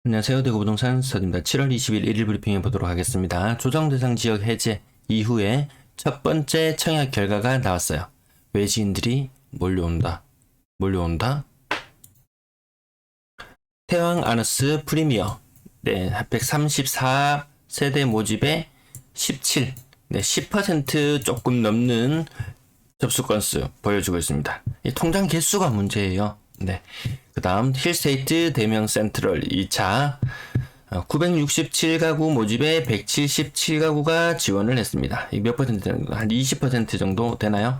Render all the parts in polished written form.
안녕하세요. 대구부동산 서입니다. 7월 20일 1일 브리핑해 보도록 하겠습니다. 조정 대상 지역 해제 이후에 첫 번째 청약 결과가 나왔어요. 외지인들이 몰려온다. 태왕 아너스 프리미어. 네, 134세대 모집에 17. 네, 10% 조금 넘는 접수 건수 보여주고 있습니다. 이 통장 개수가 문제예요. 네. 그 다음 힐스테이트 대명 센트럴 2차 967가구 모집에 177가구가 지원을 했습니다. 이 몇 퍼센트 되는 거? 한 20% 정도 되나요?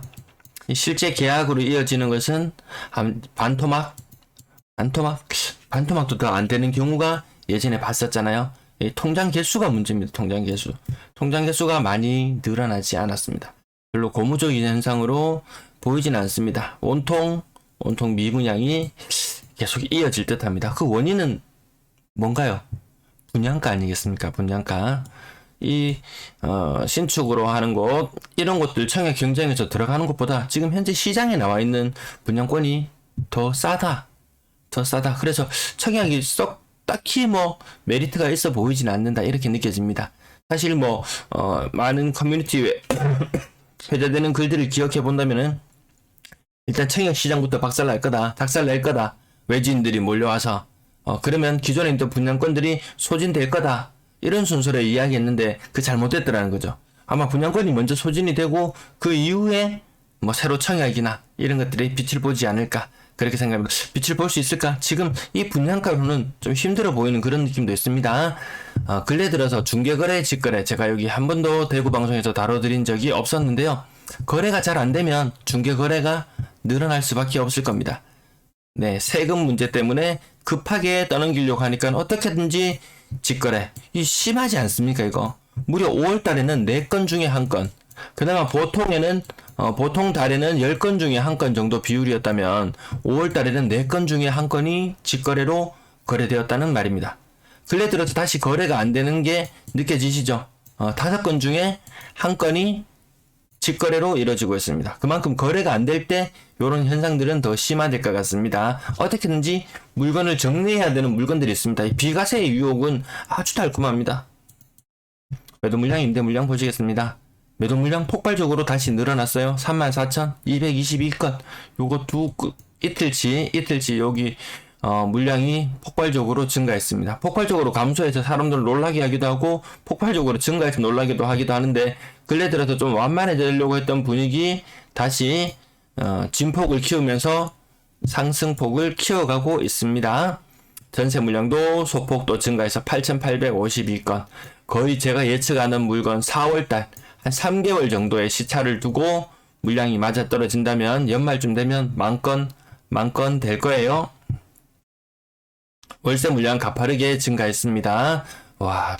실제 계약으로 이어지는 것은 한 반토막도 더 안 되는 경우가 예전에 봤었잖아요. 이 통장 개수가 문제입니다. 통장 개수가 많이 늘어나지 않았습니다. 별로 고무적인 현상으로 보이진 않습니다. 온통 미분양이 계속 이어질 듯 합니다. 그 원인은 뭔가요? 분양가 아니겠습니까? 분양가. 신축으로 하는 곳, 이런 곳들 청약 경쟁에서 들어가는 것보다 지금 현재 시장에 나와 있는 분양권이 더 싸다. 그래서 청약이 딱히 메리트가 있어 보이진 않는다. 이렇게 느껴집니다. 사실 많은 커뮤니티에 회자되는 글들을 기억해 본다면은 일단 청약 시장부터 박살낼 거다. 외지인들이 몰려와서 그러면 기존에 있던 분양권들이 소진될 거다. 이런 순서로 이야기했는데 그 잘못됐더라는 거죠. 아마 분양권이 먼저 소진이 되고 그 이후에 새로 청약이나 이런 것들이 빛을 보지 않을까 그렇게 생각합니다. 빛을 볼 수 있을까? 지금 이 분양가로는 좀 힘들어 보이는 그런 느낌도 있습니다. 근래 들어서 중개거래, 직거래 제가 여기 한 번도 대구 방송에서 다뤄드린 적이 없었는데요. 거래가 잘 안 되면 중개거래가 늘어날 수밖에 없을 겁니다. 네, 세금 문제 때문에 급하게 떠넘기려고 하니까 어떻게든지 직거래. 이 심하지 않습니까, 이거? 무려 5월 달에는 4건 중에 1건. 그나마 보통 달에는 10건 중에 1건 정도 비율이었다면 5월 달에는 4건 중에 1건이 직거래로 거래되었다는 말입니다. 근래 들어서 다시 거래가 안 되는 게 느껴지시죠? 5건 중에 1건이 직거래로 이루어지고 있습니다. 그만큼 거래가 안 될 때 이런 현상들은 더 심화될 것 같습니다. 어떻게든지 물건을 정리해야 되는 물건들이 있습니다. 이 비과세의 유혹은 아주 달콤합니다. 매도 물량, 임대 물량 보시겠습니다. 매도 물량 폭발적으로 다시 늘어났어요. 34,222건. 요거 이틀치 여기 물량이 폭발적으로 증가했습니다. 폭발적으로 감소해서 사람들을 놀라게 하기도 하고 폭발적으로 증가해서 놀라기도 하기도 하는데 근래 들어서 좀 완만해지려고 했던 분위기 다시 진폭을 키우면서 상승폭을 키워가고 있습니다. 전세 물량도 소폭도 증가해서 8,852건. 거의 제가 예측하는 물건 4월달 한 3개월 정도의 시차를 두고 물량이 맞아떨어진다면 연말쯤 되면 만 건 될 거예요. 월세 물량 가파르게 증가했습니다. 와,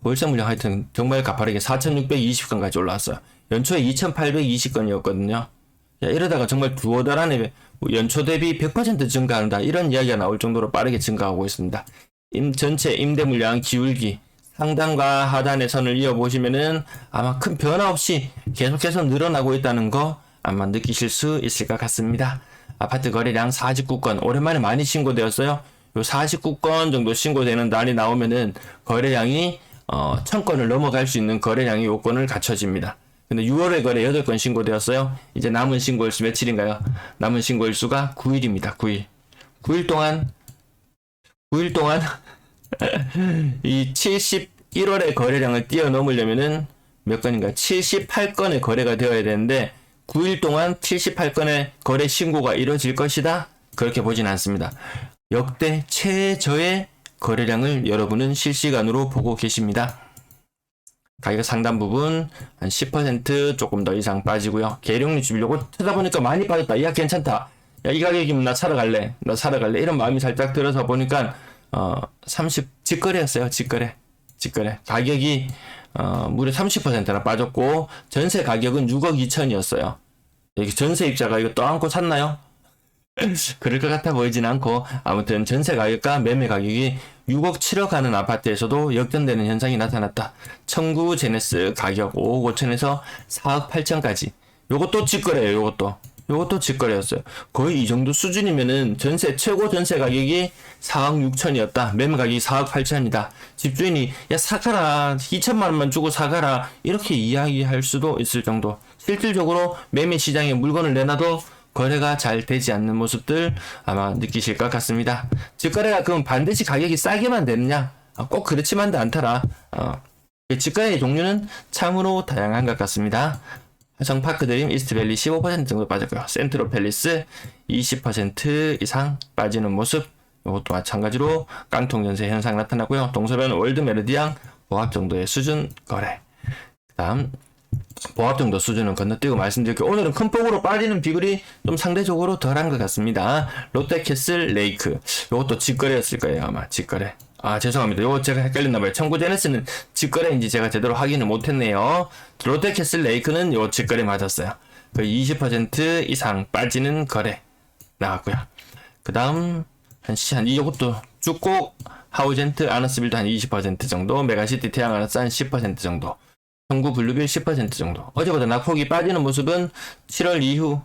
월세 물량 하여튼 정말 가파르게 4,620건까지 올라왔어요. 연초에 2,820건이었거든요. 야, 이러다가 정말 두어 달 안에 연초 대비 100% 증가한다. 이런 이야기가 나올 정도로 빠르게 증가하고 있습니다. 전체 임대 물량 기울기 상단과 하단의 선을 이어보시면은 아마 큰 변화 없이 계속해서 늘어나고 있다는 거 아마 느끼실 수 있을 것 같습니다. 아파트 거래량 49건 오랜만에 많이 신고되었어요. 요 49건 정도 신고되는 날이 나오면은 거래량이 1000건을 넘어갈 수 있는 거래량이 요건을 갖춰집니다. 근데 6월에 거래 8건 신고되었어요. 이제 남은 신고일수 며칠인가요? 남은 신고일수가 9일입니다. 9일 동안 이 71월의 거래량을 뛰어넘으려면은 몇 건인가? 78건의 거래가 되어야 되는데 9일 동안 78건의 거래 신고가 이루어질 것이다? 그렇게 보진 않습니다. 역대 최저의 거래량을 여러분은 실시간으로 보고 계십니다. 가격 상단 부분 한 10% 조금 더 이상 빠지고요. 계룡 주려고 찾아보니까 많이 빠졌다. 야 괜찮다. 야 이 가격이면 나 사러 갈래. 이런 마음이 살짝 들어서 보니까 30 직거래였어요. 직거래. 가격이 무려 30%나 빠졌고 전세 가격은 6억 2천이었어요. 여기 전세입자가 이거 떠안고 샀나요? 그럴 것 같아 보이진 않고 아무튼 전세 가격과 매매 가격이 6억 7억 하는 아파트에서도 역전되는 현상이 나타났다. 청구 제네스 가격 5억 5천에서 4억 8천까지. 요것도 직거래예요. 요것도 직거래였어요. 거의 이 정도 수준이면은 전세 최고 전세 가격이 4억 6천이었다. 매매 가격이 4억 8천이다. 집주인이 야 사가라 2천만 원만 주고 사가라 이렇게 이야기할 수도 있을 정도. 실질적으로 매매 시장에 물건을 내놔도 거래가 잘 되지 않는 모습들 아마 느끼실 것 같습니다. 직거래가 그럼 반드시 가격이 싸게만 되느냐? 꼭 그렇지만도 않더라. 직거래의 종류는 참으로 다양한 것 같습니다. 화성파크드림 이스트밸리 15% 정도 빠졌고요. 센트로팰리스 20% 이상 빠지는 모습. 이것도 마찬가지로 깡통전세 현상 나타나고요. 동서변 월드메르디앙 보합 정도의 수준 거래. 다음 보합 정도 수준은 건너뛰고 말씀드릴게요. 오늘은 큰 폭으로 빠지는 비율이 좀 상대적으로 덜한 것 같습니다. 롯데캐슬 레이크 이것도 직거래였을 거예요. 아마 직거래. 죄송합니다. 요거 제가 헷갈렸나봐요. 청구제네스는 직거래인지 제가 제대로 확인을 못했네요. 롯데캐슬 레이크는 요 직거래 맞았어요. 그 20% 이상 빠지는 거래 나왔고요. 그 다음 요것도 쭉꼭 하우젠트 아너스빌드 한 20% 정도, 메가시티 태양아너스 한 10% 정도, 청구 블루빌 10% 정도. 어제보다 낙폭이 빠지는 모습은 7월 이후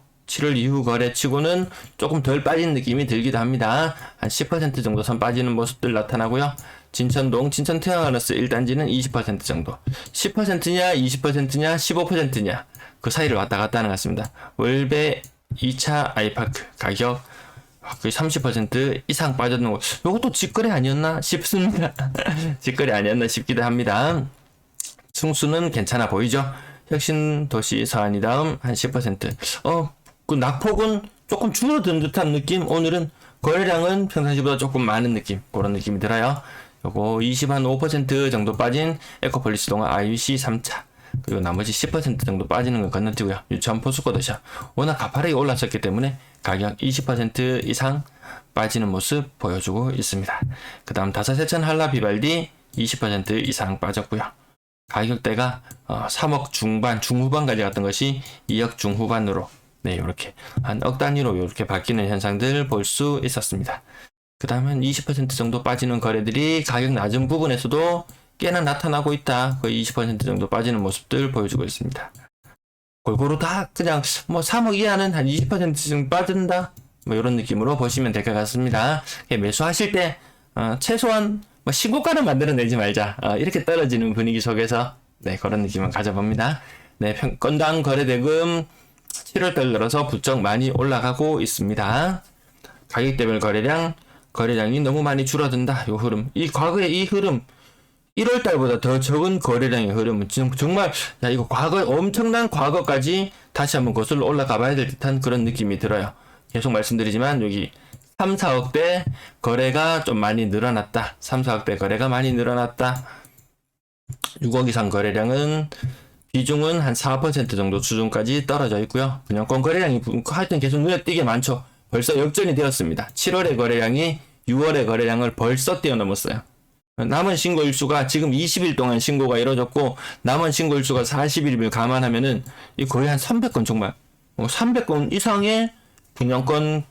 거래치고는 조금 덜 빠진 느낌이 들기도 합니다. 한 10% 정도 선 빠지는 모습들 나타나고요. 진천동, 진천 태양아너스 1단지는 20% 정도. 10%냐, 20%냐, 15%냐. 그 사이를 왔다 갔다 하는 것 같습니다. 월배 2차 아이파크 가격 거의 30% 이상 빠졌는 거. 이것도 직거래 아니었나 싶습니다. 직거래 아니었나 싶기도 합니다. 승수는 괜찮아 보이죠? 혁신도시 서안이 다음 한 10%. 그 낙폭은 조금 줄어든 듯한 느낌. 오늘은 거래량은 평상시보다 조금 많은 느낌. 그런 느낌이 들어요. 요거 25% 정도 빠진 에코폴리스 동안 IUC 3차. 그리고 나머지 10% 정도 빠지는 건 건너뛰고요. 유치원 포스코더샵. 워낙 가파르게 올랐었기 때문에 가격 20% 이상 빠지는 모습 보여주고 있습니다. 그 다음 다사세천 한라 비발디 20% 이상 빠졌고요. 가격대가 3억 중반, 중후반까지 갔던 것이 2억 중후반으로 이렇게 한 억 단위로 이렇게 바뀌는 현상들 볼 수 있었습니다. 그 다음은 20% 정도 빠지는 거래들이 가격 낮은 부분에서도 꽤나 나타나고 있다. 거의 20% 정도 빠지는 모습들 보여주고 있습니다. 골고루 다 그냥 3억 이하는 한 20% 정도 빠진다. 이런 느낌으로 보시면 될 것 같습니다. 매수하실 때 최소한 신고가를 만들어내지 말자. 이렇게 떨어지는 분위기 속에서 그런 느낌을 가져봅니다. 건당 거래대금 7월달 들어서 부쩍 많이 올라가고 있습니다. 가격대별 거래량이 너무 많이 줄어든다. 요 흐름. 과거의 이 흐름 1월달보다 더 적은 거래량의 흐름은 정말 이거 엄청난 과거까지 다시 한번 거슬러 올라가 봐야 될 듯한 그런 느낌이 들어요. 계속 말씀드리지만 여기 3, 4억대 거래가 좀 많이 늘어났다. 3, 4억대 거래가 많이 늘어났다. 6억 이상 거래량은 비중은 한 4% 정도 수준까지 떨어져 있고요. 분양권 거래량이 하여튼 계속 눈에 띄게 많죠. 벌써 역전이 되었습니다. 7월의 거래량이 6월의 거래량을 벌써 뛰어넘었어요. 남은 신고 일수가 지금 20일 동안 신고가 이루어졌고 남은 신고 일수가 40일을 감안하면은 거의 한 300건 정말 300건 이상의 분양권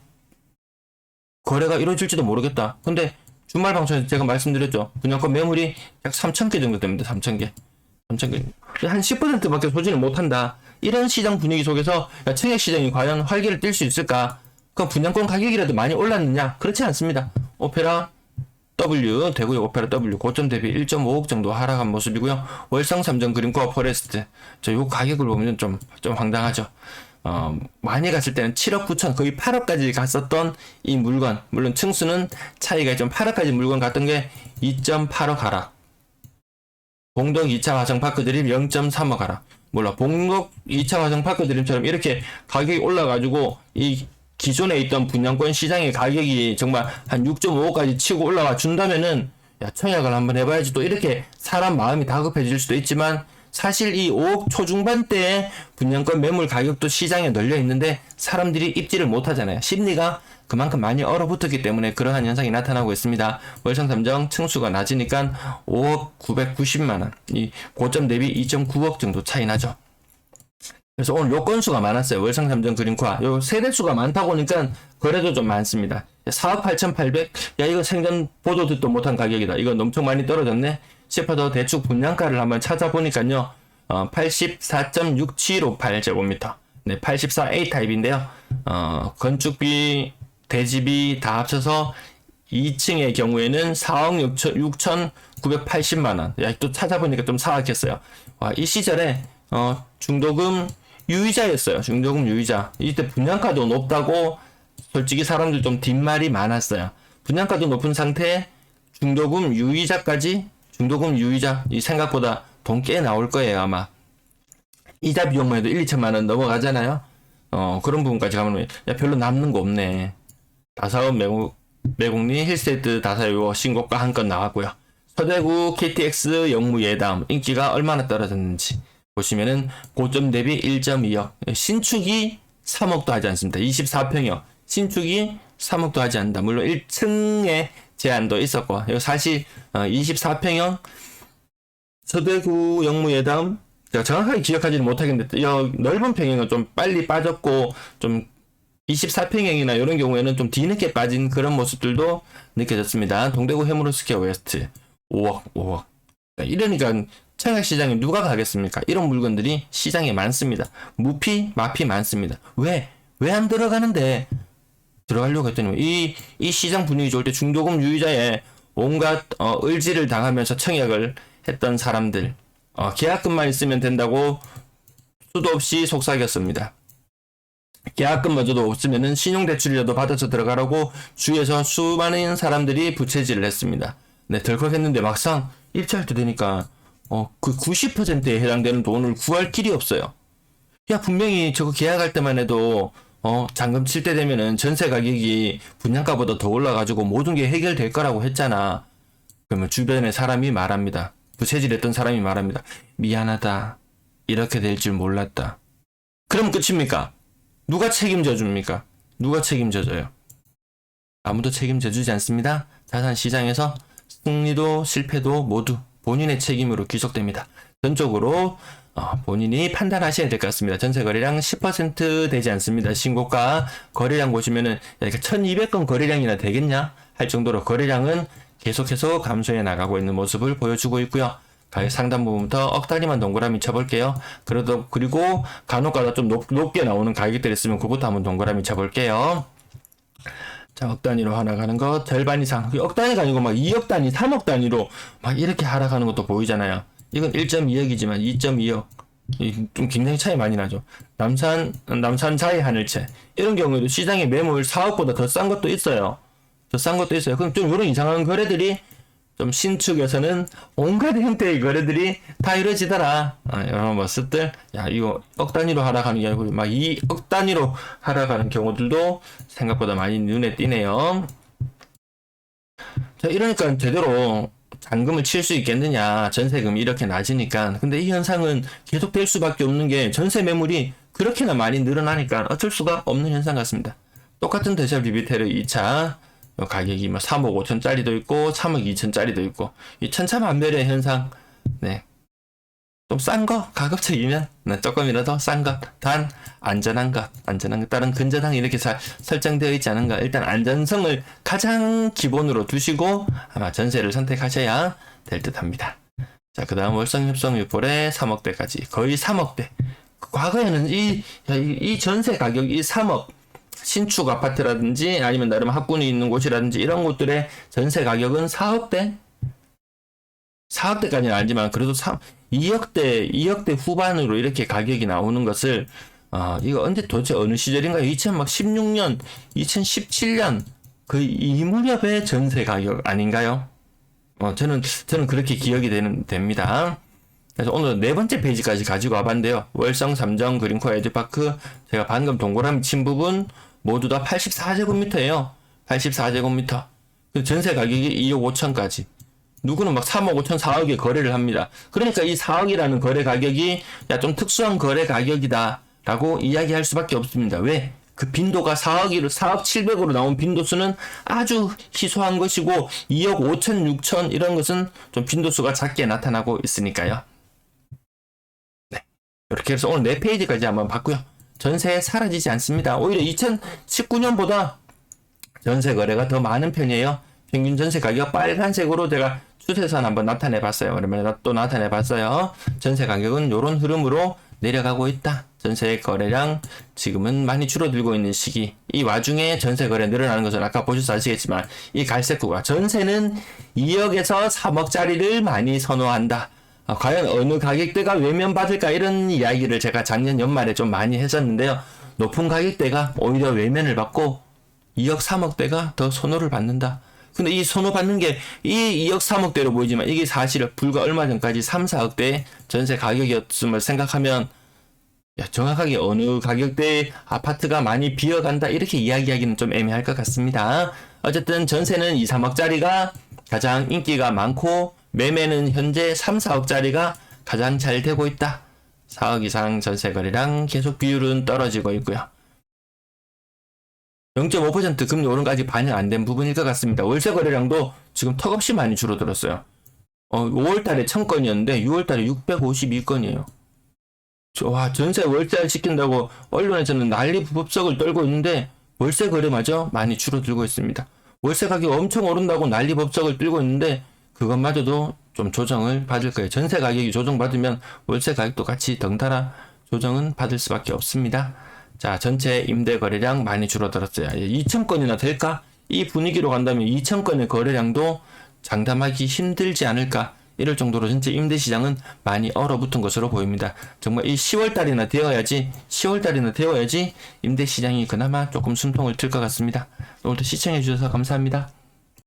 거래가 이루어질지도 모르겠다. 근데 주말 방송에서 제가 말씀드렸죠. 분양권 매물이 약 3,000개 정도 됩니다. 3,000개. 한 10%밖에 소진을 못한다. 이런 시장 분위기 속에서 청약 시장이 과연 활기를 띨 수 있을까? 그럼 분양권 가격이라도 많이 올랐느냐? 그렇지 않습니다. 오페라 W, 대구의 오페라 W 고점 대비 1.5억 정도 하락한 모습이고요. 월성 삼정 그린코어 포레스트 요 가격을 보면 좀 황당하죠. 많이 갔을 때는 7억 9천 거의 8억까지 갔었던 이 물건, 물론 층수는 차이가 좀 8억까지 물건 갔던 게 2.8억 하락. 봉덕 2차 화성파크 드림 0.3억 하락. 봉덕 2차 화성파크 드림처럼 이렇게 가격이 올라가지고 이 기존에 있던 분양권 시장의 가격이 정말 한 6.5억까지 치고 올라와 준다면은 청약을 한번 해봐야지. 또 이렇게 사람 마음이 다급해질 수도 있지만 사실 이 5억 초중반대의 분양권 매물 가격도 시장에 널려 있는데 사람들이 입지를 못하잖아요. 심리가 그만큼 많이 얼어붙었기 때문에 그러한 현상이 나타나고 있습니다. 월성 삼정 층수가 낮으니까 5억 990만원 이 고점 대비 2.9억 정도 차이 나죠. 그래서 오늘 요 건수가 많았어요. 월성 삼정 그린코아 요 세대수가 많다 보니까 거래도 좀 많습니다. 4억 8,800 이거 생전 보도 듣도 못한 가격이다. 이건 엄청 많이 떨어졌네 싶어도 대충 분양가를 한번 찾아보니까요 84.6758제곱미터 네, 84A 타입인데요. 건축비, 대지비 다 합쳐서 2층의 경우에는 4억 6,980만 원. 야, 또 찾아보니까 좀 사악했어요. 와, 이 시절에 중도금 유의자였어요. 중도금 유의자. 이때 분양가도 높다고 솔직히 사람들 좀 뒷말이 많았어요. 분양가도 높은 상태에 중도금 유의자까지, 중도금 유의자, 이 생각보다 돈 꽤 나올 거예요, 아마. 이자 비용만 해도 1, 2천만 원 넘어가잖아요. 그런 부분까지 가면, 야, 별로 남는 거 없네. 다사업 매국리 힐스테이트 다사요 신고가 한 건 나왔고요. 서대구 KTX 영무 예담 인기가 얼마나 떨어졌는지 보시면은 고점 대비 1.2억, 신축이 3억도 하지 않습니다. 24평형 신축이 3억도 하지 않는다. 물론 1층에 제한도 있었고, 이거 사실 24평형 서대구 영무 예담 제가 정확하게 기억하지는 못하겠는데 넓은 평형은 좀 빨리 빠졌고, 좀 24평형이나 이런 경우에는 좀 뒤늦게 빠진 그런 모습들도 느껴졌습니다. 동대구 해무로스퀘어 웨스트 5억. 이러니까 청약시장에 누가 가겠습니까? 이런 물건들이 시장에 많습니다. 무피, 마피 많습니다. 왜 안 들어가는데? 들어가려고 했더니 이 시장 분위기 좋을 때 중도금 유의자에 온갖 을지를 당하면서 청약을 했던 사람들, 계약금만 있으면 된다고 수도 없이 속삭였습니다. 계약금마저도 없으면은 신용대출이라도 받아서 들어가라고 주위에서 수많은 사람들이 부채질을 했습니다. 네, 덜컥했는데 막상 입찰 때 되니까 그 90%에 해당되는 돈을 구할 길이 없어요. 야, 분명히 저거 계약할 때만 해도 잔금 칠 때 되면은 전세 가격이 분양가보다 더 올라가지고 모든 게 해결될 거라고 했잖아. 그러면 주변에 사람이 말합니다. 부채질했던 사람이 말합니다. 미안하다. 이렇게 될 줄 몰랐다. 그럼 끝입니까? 누가 책임져 줍니까? 누가 책임져줘요? 아무도 책임져 주지 않습니다. 자산 시장에서 승리도 실패도 모두 본인의 책임으로 귀속됩니다. 전적으로 본인이 판단하셔야 될 것 같습니다. 전세 거래량 10% 되지 않습니다. 신고가 거래량 보시면은 1200건 거래량이나 되겠냐 할 정도로 거래량은 계속해서 감소해 나가고 있는 모습을 보여주고 있고요. 가격 상단 부분부터 억 단위만 동그라미 쳐볼게요. 그리고 간혹가다 좀 높게 나오는 가격들이 있으면 그것도 한번 동그라미 쳐볼게요. 자, 억 단위로 하락하는 거 절반 이상. 억 단위가 아니고 막 2억 단위, 3억 단위로 막 이렇게 하락하는 것도 보이잖아요. 이건 1.2억이지만 2.2억. 좀 굉장히 차이 많이 나죠. 남산사의 하늘채. 이런 경우에도 시장의 매물 4억보다 더 싼 것도 있어요. 그럼 좀 이런 이상한 거래들이 좀 신축에서는 온갖 형태의 거래들이 다 이루어지더라. 이런 모습들. 야, 이거 억 단위로 하락하는 게 아니고 막 2억 단위로 하락하는 경우들도 생각보다 많이 눈에 띄네요. 자, 이러니까 제대로 잔금을 칠 수 있겠느냐. 전세금이 이렇게 낮으니까. 근데 이 현상은 계속될 수밖에 없는 게 전세 매물이 그렇게나 많이 늘어나니까 어쩔 수가 없는 현상 같습니다. 똑같은 대샵 리비테르 2차 가격이 뭐 3억 5천짜리도 있고 3억 2천짜리도 있고, 이 천차만별의 현상. 네, 좀 싼 거 가급적이면 조금이라도 싼 것, 단 안전한 것 다른 근저당이 이렇게 잘 설정되어 있지 않은가. 일단 안전성을 가장 기본으로 두시고 아마 전세를 선택하셔야 될 듯합니다. 자, 그 다음 월성협성 유폴의 3억대까지 거의 3억대. 과거에는 이 전세 가격이 3억, 신축 아파트라든지 아니면 나름 학군이 있는 곳이라든지 이런 곳들의 전세 가격은 4억대까지는 알지만 그래도 2억대 후반으로 이렇게 가격이 나오는 것을 이거 언제 도대체 어느 시절인가요? 2016년, 2017년 이 무렵의 전세 가격 아닌가요? 저는 그렇게 기억이 됩니다. 그래서 오늘 네 번째 페이지까지 가지고 와봤는데요. 월성 3정 그린코어 에듀파크, 제가 방금 동그라미 친 부분 모두 다 84제곱미터예요. 84제곱미터. 전세 가격이 2억 5천까지. 누구는 막 3억 5천, 4억에 거래를 합니다. 그러니까 이 4억이라는 거래 가격이 좀 특수한 거래 가격이다 라고 이야기할 수밖에 없습니다. 왜? 그 빈도가 4억 700으로 나온 빈도수는 아주 희소한 것이고 2억 5천, 6천 이런 것은 좀 빈도수가 작게 나타나고 있으니까요. 네, 이렇게 해서 오늘 4페이지까지 한번 봤고요. 전세 사라지지 않습니다. 오히려 2019년보다 전세 거래가 더 많은 편이에요. 평균 전세 가격 빨간색으로 제가 추세선 한번 나타내 봤어요. 그러면 또 나타내 봤어요. 전세 가격은 이런 흐름으로 내려가고 있다. 전세 거래량 지금은 많이 줄어들고 있는 시기. 이 와중에 전세 거래 늘어나는 것은 아까 보셔서 아시겠지만 이 갈색구가 전세는 2억에서 3억짜리를 많이 선호한다. 과연 어느 가격대가 외면받을까 이런 이야기를 제가 작년 연말에 좀 많이 했었는데요. 높은 가격대가 오히려 외면을 받고 2억 3억대가 더 선호를 받는다. 근데 이 선호받는 게 이 2억 3억대로 보이지만 이게 사실 불과 얼마 전까지 3, 4억대의 전세 가격이었음을 생각하면 정확하게 어느 가격대의 아파트가 많이 비어간다 이렇게 이야기하기는 좀 애매할 것 같습니다. 어쨌든 전세는 2, 3억짜리가 가장 인기가 많고 매매는 현재 3, 4억짜리가 가장 잘 되고 있다. 4억 이상 전세 거래량 계속 비율은 떨어지고 있고요. 0.5% 금리 오른 거 아직 반영 안 된 부분일 것 같습니다. 월세 거래량도 지금 턱없이 많이 줄어들었어요. 5월달에 1000건이었는데 6월달에 652건이에요. 와, 전세 월세 시킨다고 언론에서는 난리 법석을 떨고 있는데 월세 거래마저 많이 줄어들고 있습니다. 월세 가격 엄청 오른다고 난리 법석을 떨고 있는데 그것마저도 좀 조정을 받을 거예요. 전세 가격이 조정받으면 월세 가격도 같이 덩달아 조정은 받을 수밖에 없습니다. 자, 전체 임대 거래량 많이 줄어들었어요. 2,000건이나 될까? 이 분위기로 간다면 2,000건의 거래량도 장담하기 힘들지 않을까? 이럴 정도로 전체 임대 시장은 많이 얼어붙은 것으로 보입니다. 정말 이 10월달이나 되어야지 임대 시장이 그나마 조금 숨통을 틀 것 같습니다. 오늘도 시청해 주셔서 감사합니다.